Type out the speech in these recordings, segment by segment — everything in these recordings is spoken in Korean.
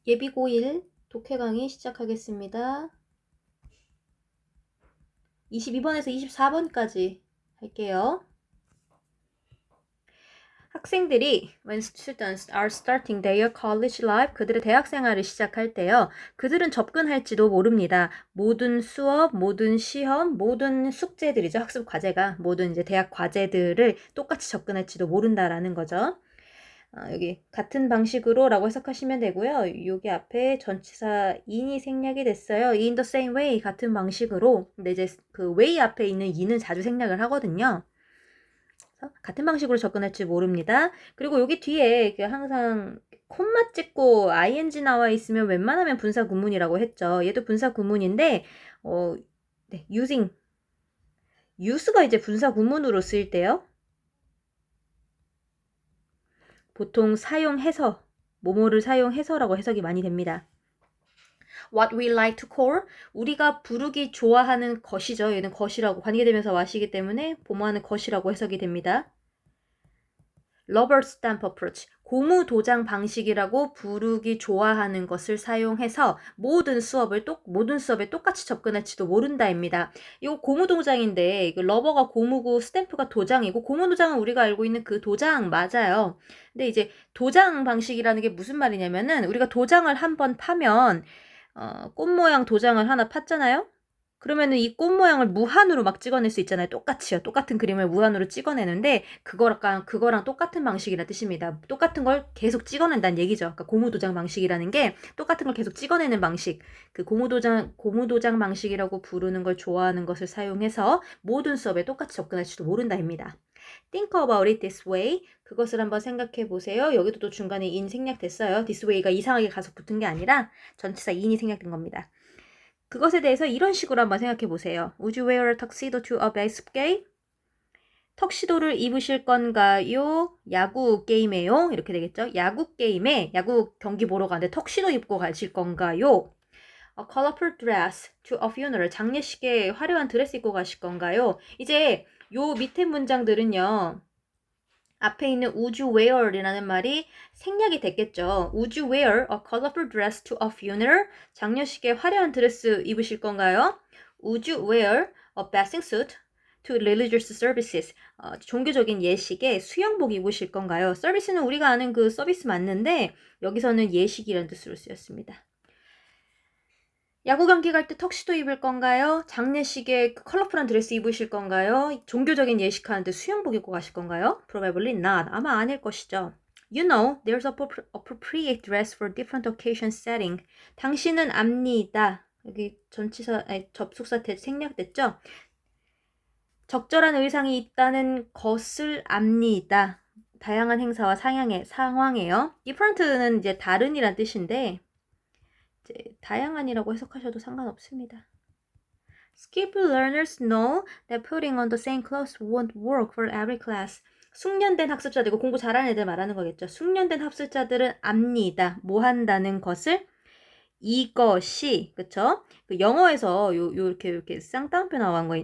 예비 고1 독해 강의 시작하겠습니다. 22번에서 24번까지 할게요. 학생들이 when students are starting their college life 그들의 대학 생활을 시작할 때요. 그들은 접근할지도 모릅니다. 모든 수업, 모든 시험, 모든 숙제들이죠. 학습 과제가 모든 이제 대학 과제들을 똑같이 접근할지도 모른다라는 거죠. 여기 같은 방식으로 라고 해석하시면 되고요. 여기 앞에 전치사 in이 생략이 됐어요. in the same way 같은 방식으로. 근데 이제 그 way 앞에 있는 in은 자주 생략을 하거든요. 같은 방식으로 접근할지 모릅니다. 그리고 여기 뒤에 항상 콤마 찍고 ing 나와 있으면 웬만하면 분사 구문이라고 했죠. 얘도 분사 구문인데 네, use가 이제 분사 구문으로 쓰일 때요. 보통 사용해서, 뭐뭐를 사용해서라고 해석이 많이 됩니다. What we like to call, 우리가 부르기 좋아하는 것이죠. 얘는 것이라고, 관계대명사 what이기 때문에 보모하는 것이라고 해석이 됩니다. Rubber stamp approach, 고무 도장 방식이라고 부르기 좋아하는 것을 사용해서 모든 수업에 똑같이 접근할지도 모른다입니다. 이거 고무 도장인데 러버가 고무고 스탬프가 도장이고 고무 도장은 우리가 알고 있는 그 도장 맞아요. 근데 이제 도장 방식이라는 게 무슨 말이냐면은 우리가 도장을 한번 파면 꽃 모양 도장을 하나 팠잖아요. 그러면은 이 꽃 모양을 무한으로 막 찍어낼 수 있잖아요. 똑같이요. 똑같은 그림을 무한으로 찍어내는데 그거랑 똑같은 방식이라는 뜻입니다. 똑같은 걸 계속 찍어낸다는 얘기죠. 그러니까 고무도장 방식이라는 게 똑같은 걸 계속 찍어내는 방식. 그 고무도장 방식이라고 부르는 걸 좋아하는 것을 사용해서 모든 수업에 똑같이 접근할지도 모른다입니다. Think about it this way. 그것을 한번 생각해 보세요. 여기도 또 중간에 in 생략됐어요. This way가 이상하게 가서 붙은 게 아니라 전치사 in이 생략된 겁니다. 그것에 대해서 이런 식으로 한번 생각해 보세요. Would you wear a tuxedo to a baseball game? 턱시도를 입으실 건가요? 야구 게임에요? 이렇게 되겠죠. 야구 게임에 야구 경기 보러 가는데 턱시도 입고 가실 건가요? A colorful dress to a funeral. 장례식에 화려한 드레스 입고 가실 건가요? 이제 요 밑에 문장들은요. 앞에 있는 would you wear이라는 말이 생략이 됐겠죠. Would you wear a colorful dress to a funeral? 장례식에 화려한 드레스 입으실 건가요? Would you wear a bathing suit to religious services? 종교적인 예식에 수영복 입으실 건가요? 서비스는 우리가 아는 그 서비스 맞는데 여기서는 예식이라는 뜻으로 쓰였습니다. 야구 경기 갈 때 턱시도 입을 건가요? 장례식에 컬러풀한 드레스 입으실 건가요? 종교적인 예식하는데 수영복 입고 가실 건가요? Probably not. 아마 아닐 것이죠. You know, there's appropriate dress for different occasion setting. 당신은 압니다. 여기 접속사 생략됐죠? 적절한 의상이 있다는 것을 압니다. 다양한 행사와 상황에요. different는 이제 다른이란 뜻인데 다양한이라고 해석하셔도 상관없습니다. Skilled learners know that putting on the same clothes won't work for every class. 숙련된 학습자들, 공부 잘하는 애들 말하는 거겠죠. 숙련된 학습자들은 압니다. 뭐 한다는 것을? 이것이, 그쵸? 그 영어에서 이렇게 쌍따옴표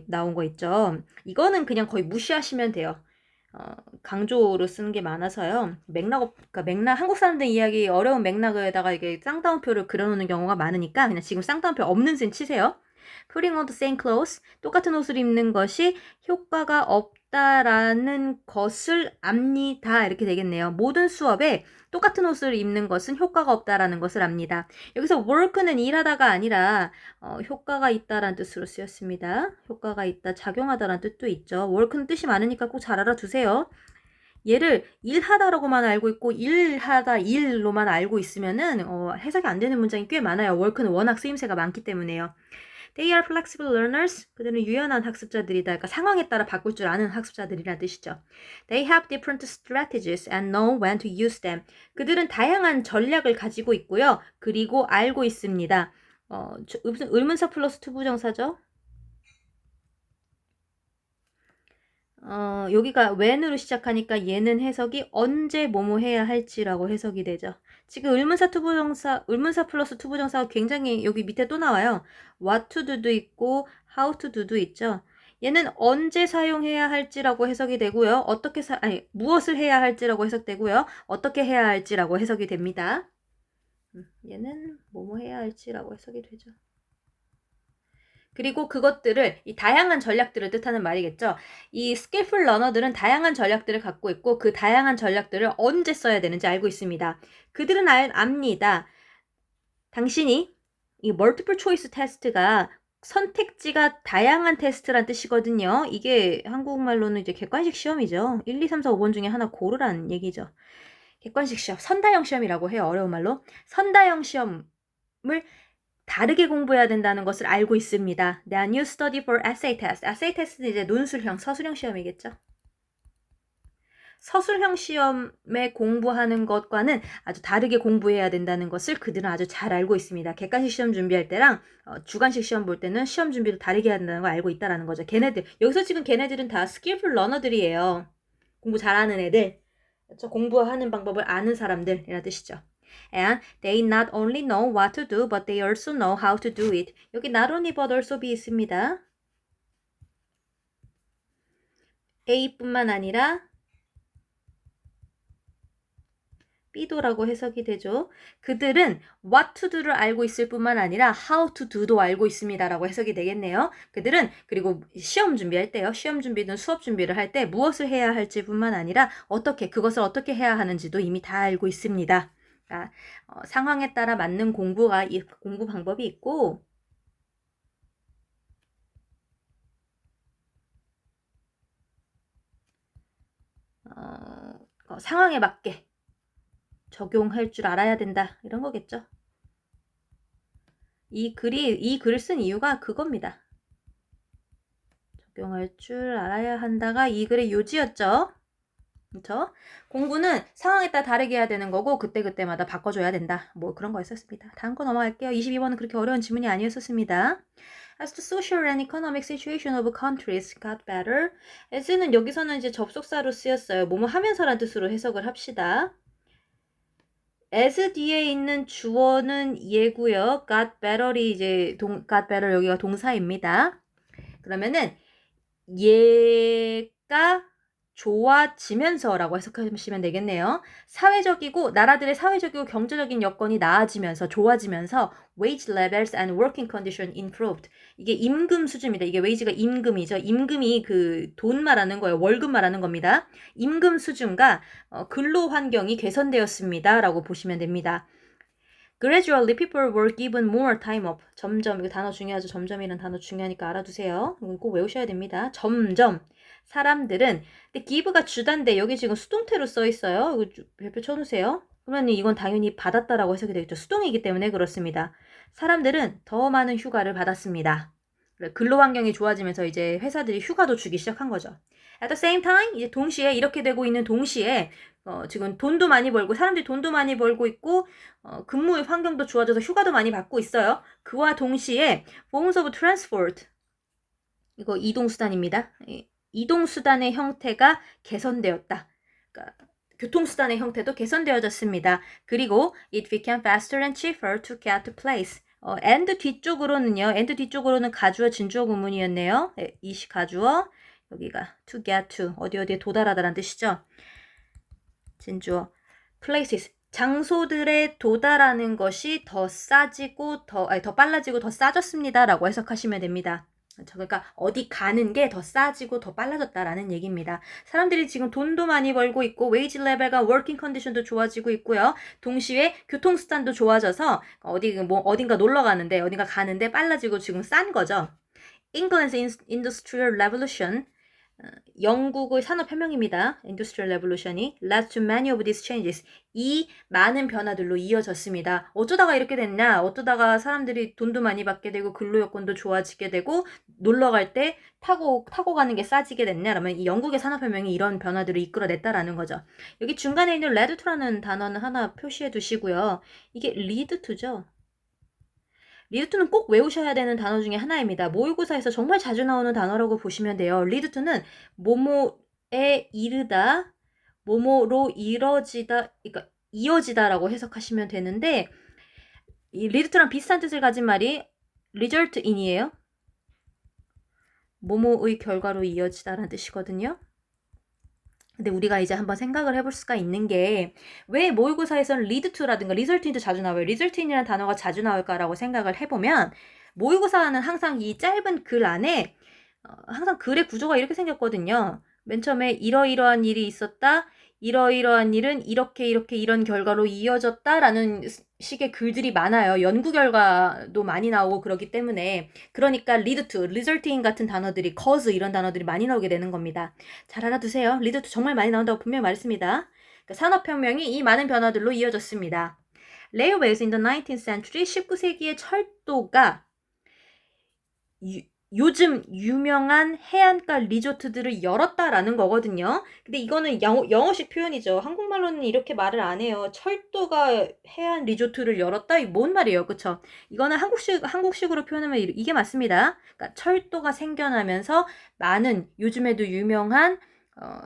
나온 거 있죠. 이거는 그냥 거의 무시하시면 돼요. 강조로 쓰는 게 많아서요. 그러니까 한국 사람들 이야기 어려운 맥락에다가 이게 쌍따옴표를 그려놓는 경우가 많으니까 그냥 지금 쌍따옴표 없는 셈 치세요. Putting on the same clothes, 똑같은 옷을 입는 것이 효과가 없다라는 것을 압니다. 이렇게 되겠네요. 모든 수업에 똑같은 옷을 입는 것은 효과가 없다라는 것을 압니다. 여기서 work는 일하다가 아니라 효과가 있다라는 뜻으로 쓰였습니다. 효과가 있다, 작용하다라는 뜻도 있죠. work는 뜻이 많으니까 꼭 잘 알아두세요. 얘를 일하다라고만 알고 있고 일로만 알고 있으면은 해석이 안 되는 문장이 꽤 많아요. work는 워낙 쓰임새가 많기 때문에요. They are flexible learners. 그들은 유연한 학습자들이다. 그러니까 상황에 따라 바꿀 줄 아는 학습자들이라는 뜻이죠. They have different strategies and know when to use them. 그들은 다양한 전략을 가지고 있고요. 그리고 알고 있습니다. 의문사 플러스 투부정사죠. 여기가 when으로 시작하니까 얘는 해석이 언제 뭐뭐 해야 할지라고 해석이 되죠. 지금 의문사 플러스 투부정사가 굉장히 여기 밑에 또 나와요. what to do도 있고 how to do도 있죠. 얘는 언제 사용해야 할지라고 해석이 되고요. 무엇을 해야 할지라고 해석되고요. 어떻게 해야 할지라고 해석이 됩니다. 얘는 뭐뭐 해야 할지라고 해석이 되죠. 그리고 그것들을 이 다양한 전략들을 뜻하는 말이겠죠. 이 skillful learner들은 다양한 전략들을 갖고 있고 그 다양한 전략들을 언제 써야 되는지 알고 있습니다. 그들은 압니다. 당신이 이 multiple choice 테스트가 선택지가 다양한 테스트란 뜻이거든요. 이게 한국말로는 이제 객관식 시험이죠. 1, 2, 3, 4, 5번 중에 하나 고르라는 얘기죠. 객관식 시험, 선다형 시험이라고 해요. 어려운 말로. 선다형 시험을 다르게 공부해야 된다는 것을 알고 있습니다. The new study for essay test. essay test는 이제 논술형, 서술형 시험이겠죠. 서술형 시험에 공부하는 것과는 아주 다르게 공부해야 된다는 것을 그들은 아주 잘 알고 있습니다. 객관식 시험 준비할 때랑 주관식 시험 볼 때는 시험 준비를 다르게 해야 된다는 걸 알고 있다는 거죠. 걔네들, 여기서 지금 걔네들은 다 skillful learner들이에요. 공부 잘하는 애들, 그렇죠? 공부하는 방법을 아는 사람들이라는 뜻이죠. And they not only know what to do, but they also know how to do it. 여기 not only but also be 있습니다. A뿐만 아니라 B도라고 해석이 되죠. 그들은 what to do를 알고 있을 뿐만 아니라 how to do도 알고 있습니다. 라고 해석이 되겠네요. 그들은 그리고 시험 준비할 때요. 시험 준비든 수업 준비를 할 때 무엇을 해야 할지 뿐만 아니라 그것을 어떻게 해야 하는지도 이미 다 알고 있습니다. 그러니까 상황에 따라 맞는 공부 방법이 있고 상황에 맞게 적용할 줄 알아야 된다. 이런 거겠죠. 이 글을 쓴 이유가 그겁니다. 적용할 줄 알아야 한다가 이 글의 요지였죠. 그렇죠? 공부는 상황에 따라 다르게 해야 되는 거고 그때그때마다 바꿔줘야 된다. 뭐 그런 거였었습니다. 다음 거 넘어갈게요. 22번은 그렇게 어려운 지문이 아니었었습니다. As the social and economic situation of countries got better. as는 여기서는 이제 접속사로 쓰였어요. 뭐뭐 하면서란 뜻으로 해석을 합시다. as 뒤에 있는 주어는 얘고요. got better이 이제 got better 여기가 동사입니다. 그러면은 얘가 좋아지면서라고 해석하시면 되겠네요. 나라들의 사회적이고 경제적인 여건이 나아지면서 좋아지면서 wage levels and working condition improved. 이게 임금 수준입니다. 이게 wage가 임금이죠. 임금이 그 돈 말하는 거예요. 월급 말하는 겁니다. 임금 수준과 근로 환경이 개선되었습니다. 라고 보시면 됩니다. Gradually, people were given more time off. 점점, 이거 단어 중요하죠. 점점이라는 단어 중요하니까 알아두세요. 이거 꼭 외우셔야 됩니다. 점점. 사람들은, 근데 give가 주단데 여기 지금 수동태로 써 있어요. 이거 별표 쳐놓으세요. 그러면 이건 당연히 받았다라고 해석이 되겠죠. 수동이기 때문에 그렇습니다. 사람들은 더 많은 휴가를 받았습니다. 근로 환경이 좋아지면서 이제 회사들이 휴가도 주기 시작한 거죠. At the same time, 이제 동시에 이렇게 되고 있는 동시에 지금 돈도 많이 벌고 사람들이 돈도 많이 벌고 있고 근무 환경도 좋아져서 휴가도 많이 받고 있어요. 그와 동시에 forms of transport 이거 이동수단입니다. 이동수단의 형태가 개선되었다. 그러니까 교통수단의 형태도 개선되어졌습니다. 그리고 it became faster and cheaper to get to place. and 뒤쪽으로는 가주어 진주어 구문이었네요. 이시 가주어 여기가 to get to 어디에 도달하다라는 뜻이죠. 진주어 places 장소들에 도달하는 것이 더 빨라지고 더 싸졌습니다. 라고 해석하시면 됩니다. 그러니까 어디 가는 게 더 싸지고 더 빨라졌다라는 얘기입니다. 사람들이 지금 돈도 많이 벌고 있고 웨이지 레벨과 워킹 컨디션도 좋아지고 있고요. 동시에 교통수단도 좋아져서 어딘가 놀러 가는데 어딘가 가는데 빨라지고 지금 싼 거죠. England's Industrial Revolution 영국의 산업혁명입니다. Industrial Revolution이 led to many of these changes. 이 많은 변화들로 이어졌습니다. 어쩌다가 이렇게 됐냐? 어쩌다가 사람들이 돈도 많이 받게 되고 근로여건도 좋아지게 되고 놀러 갈 때 타고 가는 게 싸지게 됐냐? 그러면 이 영국의 산업혁명이 이런 변화들을 이끌어냈다라는 거죠. 여기 중간에 있는 led to라는 단어는 하나 표시해 두시고요. 이게 lead to죠. lead to는 꼭 외우셔야 되는 단어 중에 하나입니다. 모의고사에서 정말 자주 나오는 단어라고 보시면 돼요. lead to는 뭐뭐에 이르다, 뭐뭐로 이뤄지다, 그러니까 이어지다라고 해석하시면 되는데 이 lead to랑 비슷한 뜻을 가진 말이 result in이에요. 뭐뭐의 결과로 이어지다라는 뜻이거든요. 근데 우리가 이제 한번 생각을 해볼 수가 있는 게 왜 모의고사에서는 lead to라든가 result in도 자주 나와요. result in이라는 단어가 자주 나올까라고 생각을 해보면 모의고사는 항상 이 짧은 글 안에 항상 글의 구조가 이렇게 생겼거든요. 맨 처음에 이러이러한 일이 있었다. 이러이러한 일은 이렇게 이런 결과로 이어졌다라는 식의 글들이 많아요. 연구 결과도 많이 나오고 그러기 때문에 그러니까 lead to, result in 같은 단어들이 cause 이런 단어들이 많이 나오게 되는 겁니다. 잘 알아두세요. lead to 정말 많이 나온다고 분명히 말했습니다. 그러니까 산업혁명이 이 많은 변화들로 이어졌습니다. Railways in the 19th century 19세기의 철도가 요즘 유명한 해안가 리조트들을 열었다라는 거거든요. 근데 이거는 영어식 표현이죠. 한국말로는 이렇게 말을 안 해요. 철도가 해안 리조트를 열었다? 이게 뭔 말이에요? 그쵸? 이거는 한국식으로 표현하면 이게 맞습니다. 그러니까 철도가 생겨나면서 많은 요즘에도 유명한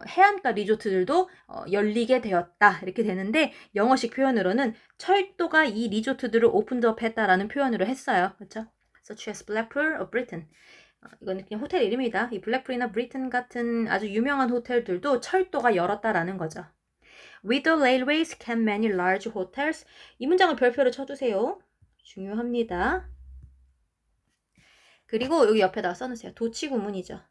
해안가 리조트들도 열리게 되었다. 이렇게 되는데 영어식 표현으로는 철도가 이 리조트들을 오픈드업 했다라는 표현으로 했어요. 그렇죠? such as Blackpool of Britain. 이거는 그냥 호텔 이름이다. 이 블랙풀이나 브리튼 같은 아주 유명한 호텔들도 철도가 열었다라는 거죠. With the railways came many large hotels. 이 문장을 별표로 쳐주세요. 중요합니다. 그리고 여기 옆에다 써놓으세요. 도치구문이죠.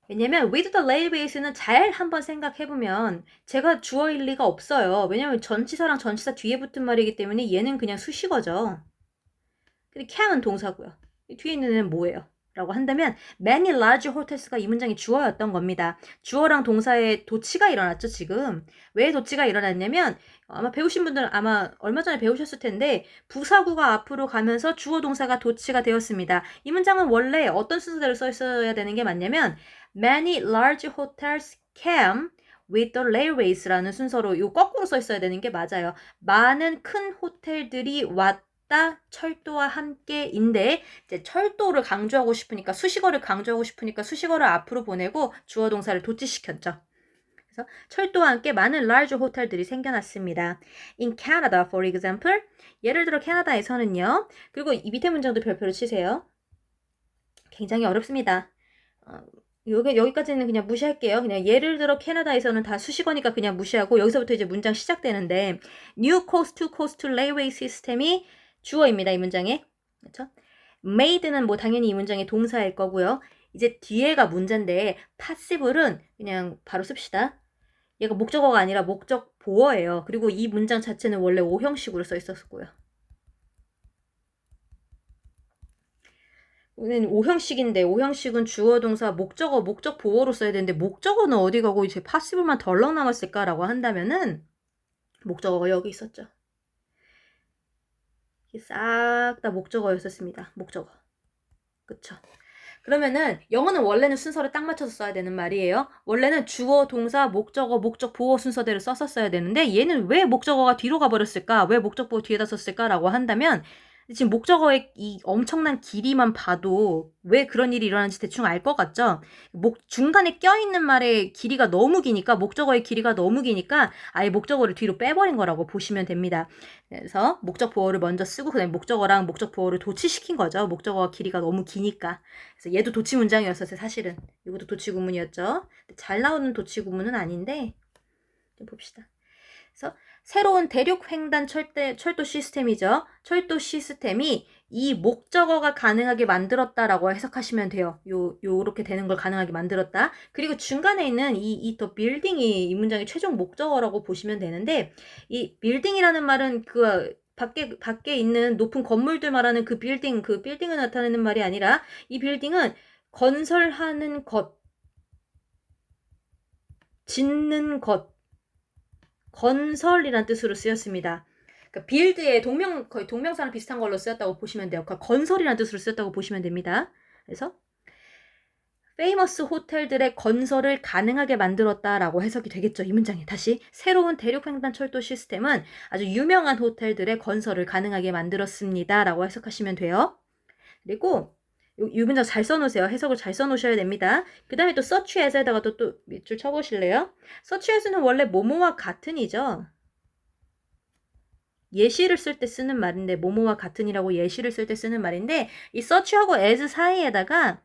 왜냐면 with the railways는 잘 한번 생각해보면 제가 주어일 리가 없어요. 왜냐면 전치사랑 전치사 뒤에 붙은 말이기 때문에 얘는 그냥 수식어죠. 근데 came은 동사고요. 뒤에 있는 애는 뭐예요? 라고 한다면 many large hotels가 이 문장이 주어였던 겁니다. 주어랑 동사의 도치가 일어났죠, 지금. 왜 도치가 일어났냐면 아마 배우신 분들은 아마 얼마 전에 배우셨을 텐데 부사구가 앞으로 가면서 주어 동사가 도치가 되었습니다. 이 문장은 원래 어떤 순서대로 써 있어야 되는 게 맞냐면 many large hotels came with the railways라는 순서로 이 거꾸로 써 있어야 되는 게 맞아요. 많은 큰 호텔들이 철도와 함께인데 이제 철도를 강조하고 싶으니까 수식어를 강조하고 싶으니까 수식어를 앞으로 보내고 주어 동사를 도치시켰죠. 그래서 철도와 함께 많은 large 호텔들이 생겨났습니다. In Canada, for example, 예를 들어 캐나다에서는요. 그리고 이 밑에 문장도 별표로 치세요. 굉장히 어렵습니다. 여기까지는 그냥 무시할게요. 그냥 예를 들어 캐나다에서는 다 수식어니까 그냥 무시하고 여기서부터 이제 문장 시작되는데 New Coast to Coast Railway 시스템이 주어입니다. 이 문장에. 그렇죠? made는 뭐 당연히 이 문장의 동사일 거고요. 이제 뒤에가 문제인데 passible은 그냥 바로 씁시다. 얘가 목적어가 아니라 목적 보어예요. 그리고 이 문장 자체는 원래 오형식으로 써 있었고요. 오늘 오형식인데 오형식은 주어 동사 목적어 목적 보어로 써야 되는데 목적어는 어디 가고 이제 passible만 덜렁 남았을까라고 한다면은 목적어가 여기 있었죠. 싹 다 목적어였었습니다. 목적어. 그쵸? 그러면은 영어는 원래는 순서를 딱 맞춰서 써야 되는 말이에요. 원래는 주어, 동사, 목적어, 목적 보어 순서대로 썼었어야 되는데 얘는 왜 목적어가 뒤로 가버렸을까? 왜 목적 보어 뒤에다 썼을까라고 한다면 지금 목적어의 이 엄청난 길이만 봐도 왜 그런 일이 일어나는지 대충 알 것 같죠? 중간에 껴있는 말의 길이가 너무 기니까 목적어의 길이가 너무 기니까 아예 목적어를 뒤로 빼버린 거라고 보시면 됩니다. 그래서 목적 보어를 먼저 쓰고 그다음에 목적어랑 목적 보어를 도치시킨 거죠. 목적어가 길이가 너무 기니까. 그래서 얘도 도치 문장이었었어요. 사실은. 이것도 도치 구문이었죠. 잘 나오는 도치 구문은 아닌데 좀 봅시다. 그래서 새로운 대륙 횡단 철도 시스템이죠. 철도 시스템이 이 목적어가 가능하게 만들었다라고 해석하시면 돼요. 요렇게 되는 걸 가능하게 만들었다. 그리고 중간에 있는 이 더 빌딩이 이 문장의 최종 목적어라고 보시면 되는데 이 빌딩이라는 말은 그 밖에 있는 높은 건물들 말하는 그 빌딩을 나타내는 말이 아니라 이 빌딩은 건설하는 것, 짓는 것, 건설이란 뜻으로 쓰였습니다. 그러니까 빌드의 거의 동명사랑 비슷한 걸로 쓰였다고 보시면 돼요. 그러니까 건설이란 뜻으로 쓰였다고 보시면 됩니다. 그래서 페이머스 호텔들의 건설을 가능하게 만들었다라고 해석이 되겠죠. 이 문장에 다시 새로운 대륙횡단철도 시스템은 아주 유명한 호텔들의 건설을 가능하게 만들었습니다. 라고 해석하시면 돼요. 그리고 이 문장 잘 써놓으세요. 해석을 잘 써놓으셔야 됩니다. 그 다음에 또 such as에다가 또 밑줄 쳐보실래요? such as는 원래 뭐뭐와 같은이죠. 예시를 쓸 때 쓰는 말인데 뭐뭐와 같은이라고 예시를 쓸 때 쓰는 말인데 이 such하고 as 사이에다가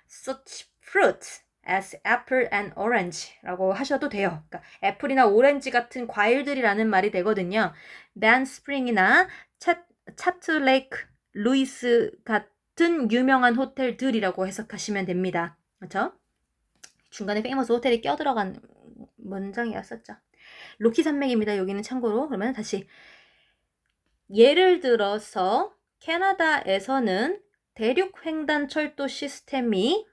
such fruit as apple and orange라고 하셔도 돼요. 그러니까 애플이나 오렌지 같은 과일들이라는 말이 되거든요. 벤 스프링이나 차트 레이크 루이스 같은 유명한 호텔들이라고 해석하시면 됩니다. 그렇죠? 중간에 페이머스 호텔이 껴들어간 문장이었었죠. 로키 산맥입니다. 여기는 참고로. 그러면 다시 예를 들어서 캐나다에서는 대륙 횡단 철도 시스템이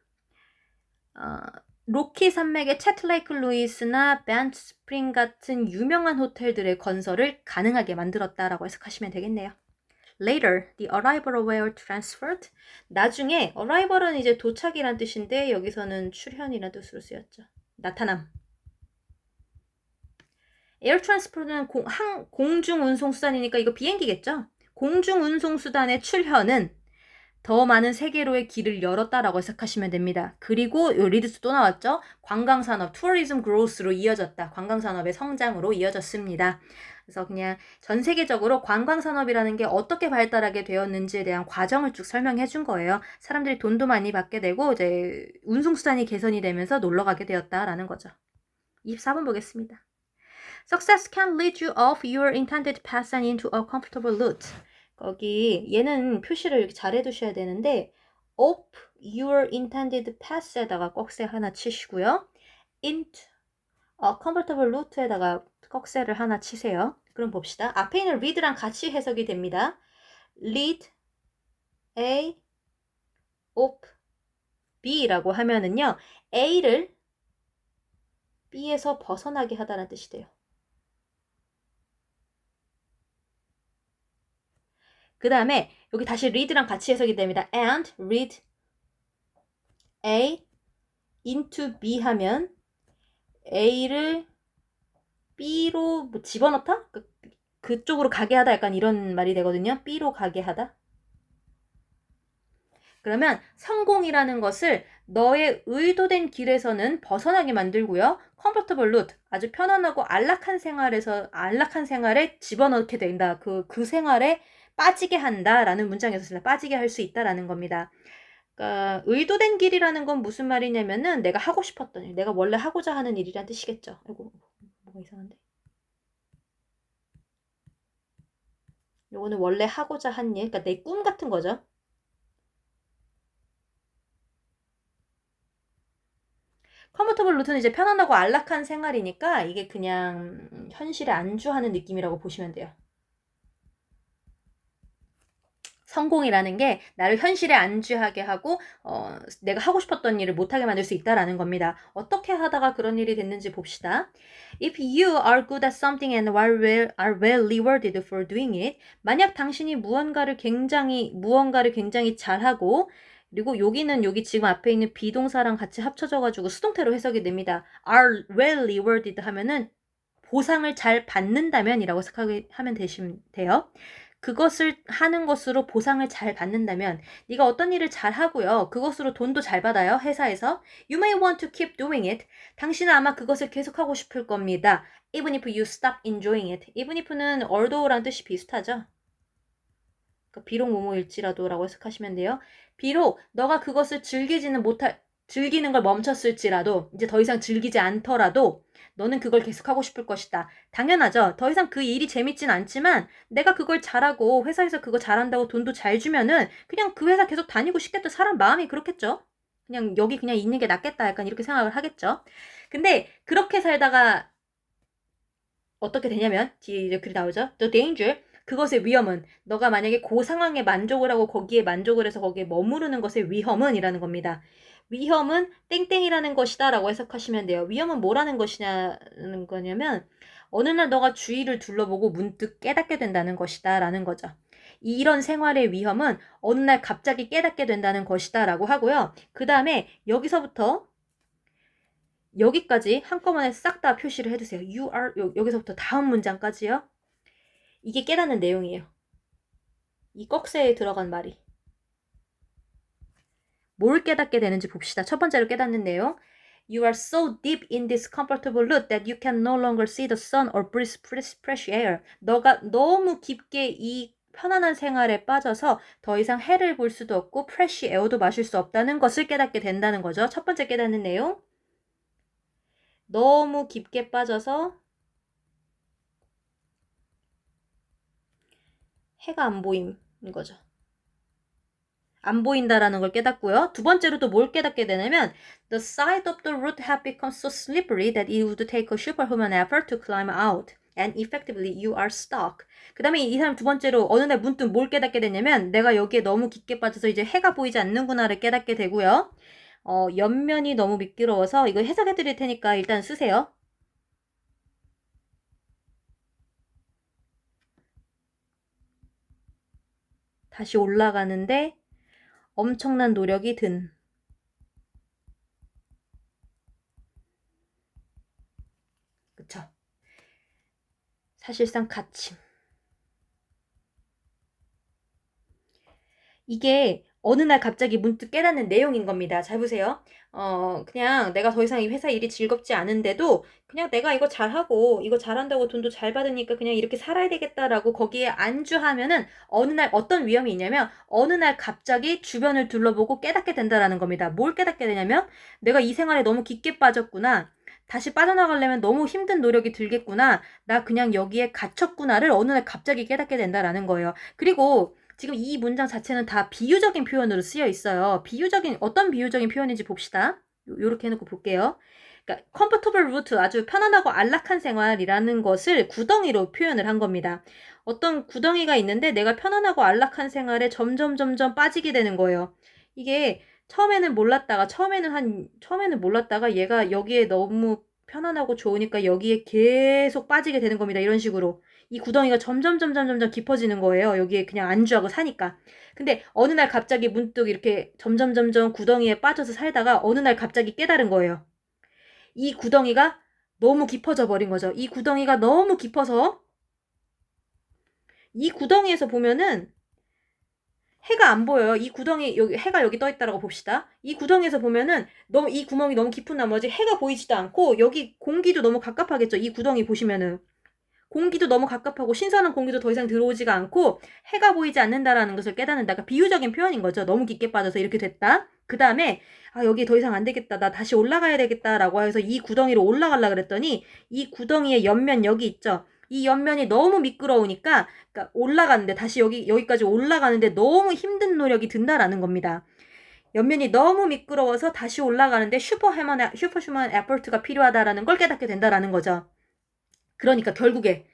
로키 산맥의 채틀레이크 루이스나 밴드 스프링 같은 유명한 호텔들의 건설을 가능하게 만들었다라고 해석하시면 되겠네요. Later, the arrival were transferred. 나중에 arrival은 이제 도착이란 뜻인데 여기서는 출현이란 뜻으로 쓰였죠. 나타남. 에어 트랜스포트는 공중운송수단이니까 이거 비행기겠죠? 공중운송수단의 출현은 더 많은 세계로의 길을 열었다라고 해석하시면 됩니다. 그리고 요 리드스 또 나왔죠? 관광산업, 투어리즘 그로스로 이어졌다. 관광산업의 성장으로 이어졌습니다. 그래서 그냥 전 세계적으로 관광산업이라는 게 어떻게 발달하게 되었는지에 대한 과정을 쭉 설명해 준 거예요. 사람들이 돈도 많이 받게 되고 이제 운송수단이 개선이 되면서 놀러 가게 되었다라는 거죠. 24번 보겠습니다. Success can lead you off your intended path and into a comfortable route. 거기 얘는 표시를 이렇게 잘 해두셔야 되는데 off your intended path에다가 꺽쇠 하나 치시고요. into a comfortable route에다가 꺽쇠를 하나 치세요. 그럼 봅시다. 앞에 있는 read랑 같이 해석이 됩니다. lead A off B라고 하면은요. A를 B에서 벗어나게 하다는 뜻이 돼요. 그 다음에 여기 다시 read랑 같이 해석이 됩니다. and read A into B 하면 A를 B로 뭐 집어넣다? 그쪽으로 가게 하다 약간 이런 말이 되거든요. B로 가게 하다. 그러면 성공이라는 것을 너의 의도된 길에서는 벗어나게 만들고요. comfortable route, 아주 편안하고 안락한 생활에 집어넣게 된다. 그 생활에 빠지게 한다라는 문장에서 쓰다 빠지게 할 수 있다라는 겁니다. 그러니까 의도된 길이라는 건 무슨 말이냐면은 내가 하고 싶었던 일, 내가 원래 하고자 하는 일이란 뜻이겠죠. 아이고, 뭐가 이상한데? 요거는 원래 하고자 한 일, 그러니까 내 꿈 같은 거죠. 컴포터블 루트는 이제 편안하고 안락한 생활이니까 이게 그냥 현실에 안주하는 느낌이라고 보시면 돼요. 성공이라는 게 나를 현실에 안주하게 하고 내가 하고 싶었던 일을 못하게 만들 수 있다라는 겁니다. 어떻게 하다가 그런 일이 됐는지 봅시다. If you are good at something and are well rewarded for doing it, 만약 당신이 무언가를 굉장히 잘하고 그리고 여기 지금 앞에 있는 비동사랑 같이 합쳐져가지고 수동태로 해석이 됩니다. are well rewarded 하면은 보상을 잘 받는다면이라고 생각하면 되시면 돼요. 그것을 하는 것으로 보상을 잘 받는다면 네가 어떤 일을 잘 하고요. 그것으로 돈도 잘 받아요. 회사에서. You may want to keep doing it. 당신은 아마 그것을 계속하고 싶을 겁니다. Even if you stop enjoying it. Even if는 although랑 뜻이 비슷하죠. 그러니까 비록 뭐뭐일지라도 라고 해석하시면 돼요. 비록 너가 그것을 즐기는 걸 멈췄을지라도 이제 더 이상 즐기지 않더라도 너는 그걸 계속하고 싶을 것이다. 당연하죠. 더 이상 그 일이 재밌진 않지만 내가 그걸 잘하고 회사에서 그거 잘한다고 돈도 잘 주면은 그냥 그 회사 계속 다니고 싶겠다. 사람 마음이 그렇겠죠. 그냥 여기 그냥 있는 게 낫겠다. 약간 이렇게 생각을 하겠죠. 근데 그렇게 살다가 어떻게 되냐면 뒤에 이제 글이 나오죠. The danger. 그것의 위험은 너가 만약에 그 상황에 만족을 하고 거기에 만족을 해서 거기에 머무르는 것의 위험은 이라는 겁니다. 위험은 땡땡이라는 것이다 라고 해석하시면 돼요. 위험은 뭐라는 것이냐는 거냐면 어느 날 너가 주위를 둘러보고 문득 깨닫게 된다는 것이다 라는 거죠. 이런 생활의 위험은 어느 날 갑자기 깨닫게 된다는 것이다 라고 하고요. 그 다음에 여기서부터 여기까지 한꺼번에 싹 다 표시를 해두세요. You are 여기서부터 다음 문장까지요. 이게 깨닫는 내용이에요. 이 꺽쇠에 들어간 말이. 뭘 깨닫게 되는지 봅시다. 첫 번째로 깨닫는 내용. You are so deep in this comfortable route that you can no longer see the sun or breathe fresh air. 너가 너무 깊게 이 편안한 생활에 빠져서 더 이상 해를 볼 수도 없고 fresh air도 마실 수 없다는 것을 깨닫게 된다는 거죠. 첫 번째 깨닫는 내용. 너무 깊게 빠져서 해가 안 보이는 거죠. 안 보인다라는 걸 깨닫고요. 두 번째로 또 뭘 깨닫게 되냐면 The side of the root have become so slippery that it would take a superhuman effort to climb out. And effectively you are stuck. 그 다음에 이 사람 두 번째로 어느 날 문득 뭘 깨닫게 되냐면 내가 여기에 너무 깊게 빠져서 이제 해가 보이지 않는구나를 깨닫게 되고요. 옆면이 너무 미끄러워서 이거 해석해 드릴 테니까 일단 쓰세요. 다시 올라가는데 엄청난 노력이 든. 그쵸? 사실상 갇힘. 이게 어느 날 갑자기 문득 깨닫는 내용인 겁니다. 잘 보세요. 그냥 내가 더 이상 이 회사 일이 즐겁지 않은데도 그냥 내가 이거 잘하고 이거 잘한다고 돈도 잘 받으니까 그냥 이렇게 살아야 되겠다라고 거기에 안주하면은 어느 날 어떤 위험이 있냐면 어느 날 갑자기 주변을 둘러보고 깨닫게 된다라는 겁니다. 뭘 깨닫게 되냐면 내가 이 생활에 너무 깊게 빠졌구나. 다시 빠져나가려면 너무 힘든 노력이 들겠구나. 나 그냥 여기에 갇혔구나를 어느 날 갑자기 깨닫게 된다라는 거예요. 그리고 지금 이 문장 자체는 다 비유적인 표현으로 쓰여 있어요. 어떤 비유적인 표현인지 봅시다. 요렇게 해놓고 볼게요. 그러니까 comfortable root, 아주 편안하고 안락한 생활이라는 것을 구덩이로 표현을 한 겁니다. 어떤 구덩이가 있는데 내가 편안하고 안락한 생활에 점점 빠지게 되는 거예요. 이게 처음에는 몰랐다가 얘가 여기에 너무 편안하고 좋으니까 여기에 계속 빠지게 되는 겁니다. 이런 식으로. 이 구덩이가 점점 깊어지는 거예요. 여기에 그냥 안주하고 사니까. 근데 어느 날 갑자기 문득 이렇게 점점 구덩이에 빠져서 살다가 어느 날 갑자기 깨달은 거예요. 이 구덩이가 너무 깊어져 버린 거죠. 이 구덩이가 너무 깊어서 이 구덩이에서 보면은 해가 안 보여요. 이 구덩이 해가 여기 떠 있다라고 봅시다. 이 구덩이에서 보면은 이 구멍이 너무 깊은 나머지 해가 보이지도 않고 여기 공기도 너무 갑갑하겠죠. 이 구덩이 보시면은 공기도 너무 갑갑하고 신선한 공기도 더 이상 들어오지가 않고 해가 보이지 않는다라는 것을 깨닫는다. 그러니까 비유적인 표현인 거죠. 너무 깊게 빠져서 이렇게 됐다. 그 다음에 여기 더 이상 안 되겠다. 나 다시 올라가야 되겠다라고 해서 이 구덩이로 올라가려고 그랬더니 이 구덩이의 옆면 여기 있죠. 이 옆면이 너무 미끄러우니까 그러니까 올라가는데 다시 여기까지 올라가는데 너무 힘든 노력이 든다라는 겁니다. 옆면이 너무 미끄러워서 다시 올라가는데 슈퍼휴먼 에퍼트가 필요하다라는 걸 깨닫게 된다라는 거죠. 그러니까 결국에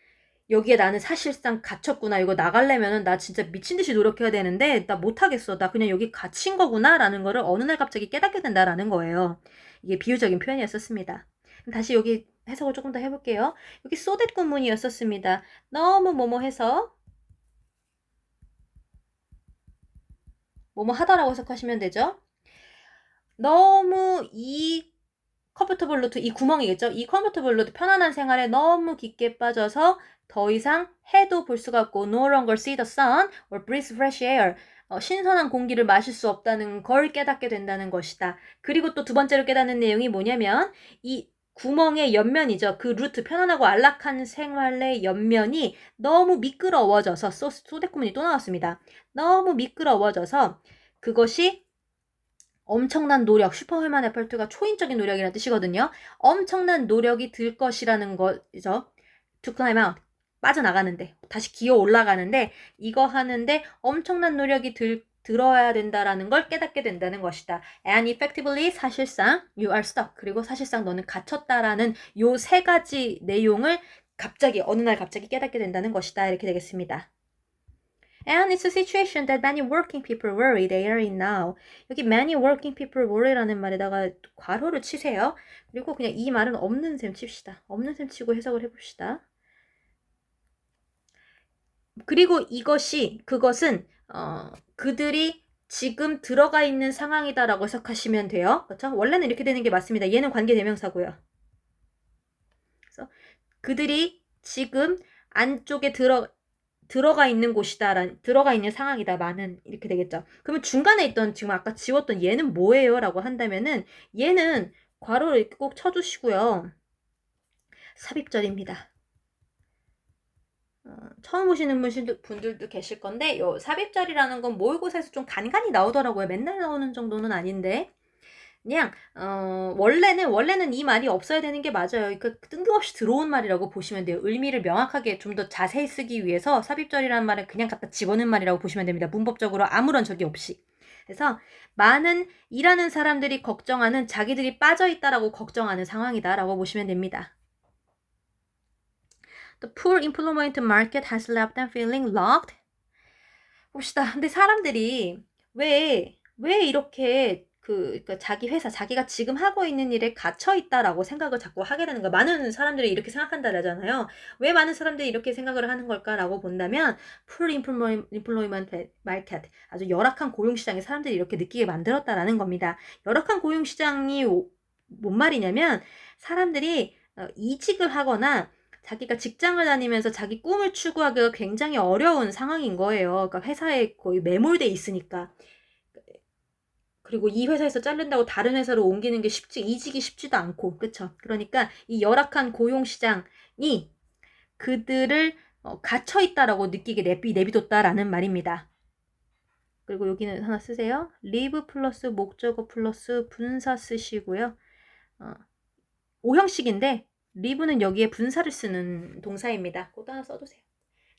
여기에 나는 사실상 갇혔구나. 이거 나가려면은 나 진짜 미친 듯이 노력해야 되는데 나 못하겠어. 나 그냥 여기 갇힌 거구나 라는 거를 어느 날 갑자기 깨닫게 된다라는 거예요. 이게 비유적인 표현이었었습니다. 다시 여기 해석을 조금 더 해볼게요. 여기 so that 구문이었었습니다. 너무 뭐뭐 해서 뭐뭐 하다라고 해석하시면 되죠. 너무 이 컴포터블 루트, 이 구멍이겠죠? 이 컴포터블 루트, 편안한 생활에 너무 깊게 빠져서 더 이상 해도 볼 수가 없고 no longer see the sun or breathe fresh air. 신선한 공기를 마실 수 없다는 걸 깨닫게 된다는 것이다. 그리고 또 두 번째로 깨닫는 내용이 뭐냐면 이 구멍의 옆면이죠. 그 루트, 편안하고 안락한 생활의 옆면이 너무 미끄러워져서 소데코문이 또 나왔습니다. 너무 미끄러워져서 그것이 엄청난 노력, 슈퍼휴먼 에퍼트가 초인적인 노력이라는 뜻이거든요. 엄청난 노력이 들 것이라는 거죠. To climb out, 빠져나가는데, 다시 기어 올라가는데, 이거 하는데 엄청난 노력이 들어야 된다라는 걸 깨닫게 된다는 것이다. And effectively, 사실상 you are stuck. 그리고 사실상 너는 갇혔다라는 요 세 가지 내용을 어느 날 갑자기 깨닫게 된다는 것이다. 이렇게 되겠습니다. And it's a situation that many working people worry they are in now. 여기 many working people worry라는 말에다가 괄호를 치세요. 그리고 그냥 이 말은 없는 셈 칩시다. 없는 셈 치고 해석을 해봅시다. 그리고 그것은 그들이 지금 들어가 있는 상황이다라고 해석하시면 돼요. 그렇죠? 원래는 이렇게 되는 게 맞습니다. 얘는 관계대명사고요. 그래서 그들이 지금 안쪽에 들어가 있는 들어가 있는 상황이다만은 이렇게 되겠죠. 그러면 중간에 있던 지금 아까 지웠던 얘는 뭐예요? 라고 한다면은 얘는 괄호를 이렇게 꼭 쳐주시고요. 삽입절입니다. 처음 보시는 분들도 계실 건데 요 삽입절이라는 건 모의고사에서 좀 간간히 나오더라고요. 맨날 나오는 정도는 아닌데 그냥 원래는 이 말이 없어야 되는 게 맞아요. 그러니까 뜬금없이 들어온 말이라고 보시면 돼요. 의미를 명확하게 좀 더 자세히 쓰기 위해서 삽입절이라는 말은 그냥 갖다 집어넣은 말이라고 보시면 됩니다. 문법적으로 아무런 적이 없이. 그래서 많은 일하는 사람들이 걱정하는 자기들이 빠져있다라고 걱정하는 상황이다라고 보시면 됩니다. The poor employment market has left them feeling locked. 봅시다. 근데 사람들이 왜 이렇게 그러니까 자기 회사, 자기가 지금 하고 있는 일에 갇혀 있다라고 생각을 자꾸 하게 되는 거야. 많은 사람들이 이렇게 생각한다라잖아요. 왜 많은 사람들이 이렇게 생각을 하는 걸까라고 본다면 poor employment market, 아주 열악한 고용 시장에 사람들이 이렇게 느끼게 만들었다라는 겁니다. 열악한 고용 시장이 뭔 말이냐면 사람들이 이직을 하거나 자기가 직장을 다니면서 자기 꿈을 추구하기가 굉장히 어려운 상황인 거예요. 그러니까 회사에 거의 매몰돼 있으니까. 그리고 이 회사에서 자른다고 다른 회사로 옮기는 게 이직이 쉽지도 않고, 그쵸? 그러니까 이 열악한 고용 시장이 그들을 갇혀있다라고 느끼게 내비뒀다라는 말입니다. 그리고 여기는 하나 쓰세요. live 플러스 목적어 플러스 분사 쓰시고요. 오형식인데 live는 여기에 분사를 쓰는 동사입니다. 그것도 하나 써두세요.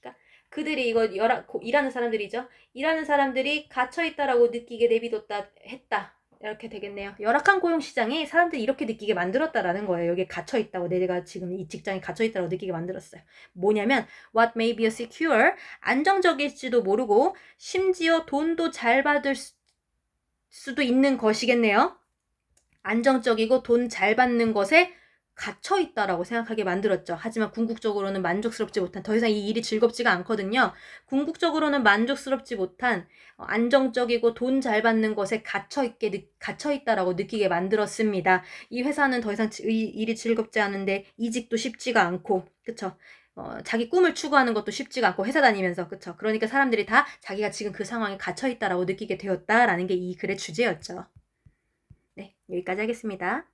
그러니까 그들이 일하는 사람들이죠. 일하는 사람들이 갇혀있다라고 느끼게 내비뒀다 했다. 이렇게 되겠네요. 열악한 고용시장이 사람들이 이렇게 느끼게 만들었다라는 거예요. 여기에 갇혀있다고, 내가 지금 이 직장에 갇혀있다라고 느끼게 만들었어요. 뭐냐면 what may be secure, 안정적일지도 모르고 심지어 돈도 잘 받을 수도 있는 것이겠네요. 안정적이고 돈 잘 받는 것에 갇혀있다라고 생각하게 만들었죠. 하지만 궁극적으로는 만족스럽지 못한, 더 이상 이 일이 즐겁지가 않거든요. 궁극적으로는 만족스럽지 못한 안정적이고 돈 잘 받는 것에 갇혀있다라고 느끼게 만들었습니다. 이 회사는 더 이상 일이 즐겁지 않은데 이직도 쉽지가 않고, 그쵸? 자기 꿈을 추구하는 것도 쉽지가 않고 회사 다니면서, 그쵸? 그러니까 사람들이 다 자기가 지금 그 상황에 갇혀있다라고 느끼게 되었다라는 게 이 글의 주제였죠. 네, 여기까지 하겠습니다.